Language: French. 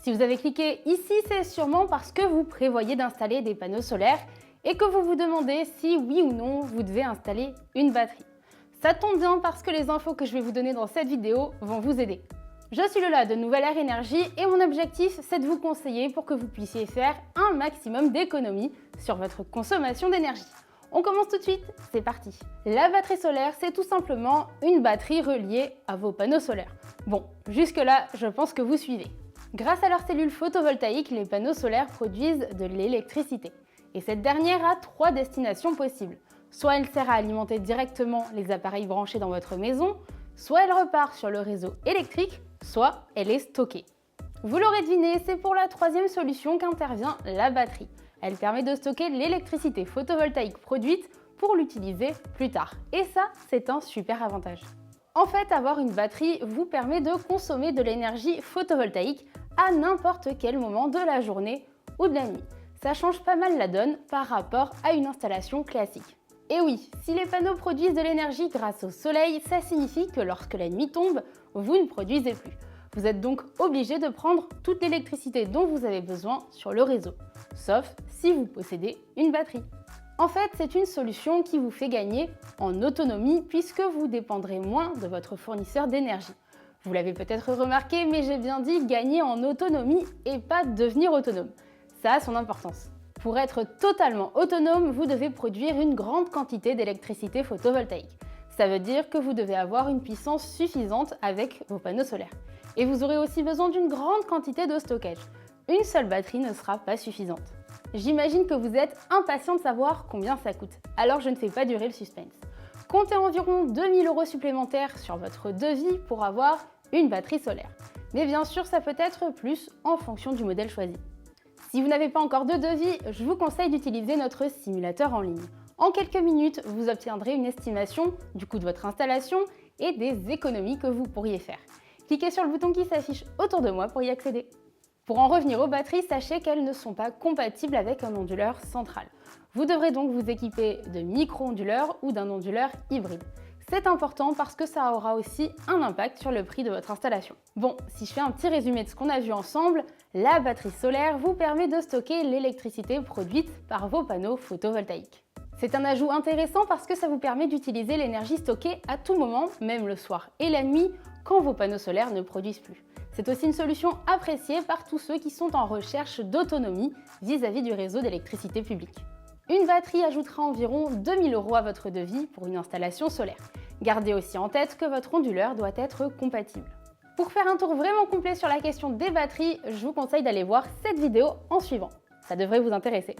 Si vous avez cliqué ici, c'est sûrement parce que vous prévoyez d'installer des panneaux solaires et que vous vous demandez si oui ou non vous devez installer une batterie. Ça tombe bien parce que les infos que je vais vous donner dans cette vidéo vont vous aider. Je suis Lola de Nouvelle Ère Énergie et mon objectif c'est de vous conseiller pour que vous puissiez faire un maximum d'économies sur votre consommation d'énergie. On commence tout de suite, c'est parti. La batterie solaire, c'est tout simplement une batterie reliée à vos panneaux solaires. Bon, jusque-là, je pense que vous suivez. Grâce à leurs cellules photovoltaïques, les panneaux solaires produisent de l'électricité. Et cette dernière a 3 destinations possibles. Soit elle sert à alimenter directement les appareils branchés dans votre maison, soit elle repart sur le réseau électrique, soit elle est stockée. Vous l'aurez deviné, c'est pour la 3e solution qu'intervient la batterie. Elle permet de stocker l'électricité photovoltaïque produite pour l'utiliser plus tard. Et ça, c'est un super avantage. En fait, avoir une batterie vous permet de consommer de l'énergie photovoltaïque à n'importe quel moment de la journée ou de la nuit. Ça change pas mal la donne par rapport à une installation classique. Et oui, si les panneaux produisent de l'énergie grâce au soleil, ça signifie que lorsque la nuit tombe, vous ne produisez plus. Vous êtes donc obligé de prendre toute l'électricité dont vous avez besoin sur le réseau, sauf si vous possédez une batterie. En fait, c'est une solution qui vous fait gagner en autonomie puisque vous dépendrez moins de votre fournisseur d'énergie. Vous l'avez peut-être remarqué, mais j'ai bien dit gagner en autonomie et pas devenir autonome. Ça a son importance. Pour être totalement autonome, vous devez produire une grande quantité d'électricité photovoltaïque. Ça veut dire que vous devez avoir une puissance suffisante avec vos panneaux solaires. Et vous aurez aussi besoin d'une grande quantité de stockage. Une seule batterie ne sera pas suffisante. J'imagine que vous êtes impatient de savoir combien ça coûte, alors je ne fais pas durer le suspense. Comptez environ 2 000 € supplémentaires sur votre devis pour avoir une batterie solaire. Mais bien sûr, ça peut être plus en fonction du modèle choisi. Si vous n'avez pas encore de devis, je vous conseille d'utiliser notre simulateur en ligne. En quelques minutes, vous obtiendrez une estimation du coût de votre installation et des économies que vous pourriez faire. Cliquez sur le bouton qui s'affiche autour de moi pour y accéder. Pour en revenir aux batteries, sachez qu'elles ne sont pas compatibles avec un onduleur central. Vous devrez donc vous équiper de micro-onduleurs ou d'un onduleur hybride. C'est important parce que ça aura aussi un impact sur le prix de votre installation. Bon, si je fais un petit résumé de ce qu'on a vu ensemble, la batterie solaire vous permet de stocker l'électricité produite par vos panneaux photovoltaïques. C'est un ajout intéressant parce que ça vous permet d'utiliser l'énergie stockée à tout moment, même le soir et la nuit, quand vos panneaux solaires ne produisent plus. C'est aussi une solution appréciée par tous ceux qui sont en recherche d'autonomie vis-à-vis du réseau d'électricité publique. Une batterie ajoutera environ 2 000 € à votre devis pour une installation solaire. Gardez aussi en tête que votre onduleur doit être compatible. Pour faire un tour vraiment complet sur la question des batteries, je vous conseille d'aller voir cette vidéo en suivant. Ça devrait vous intéresser.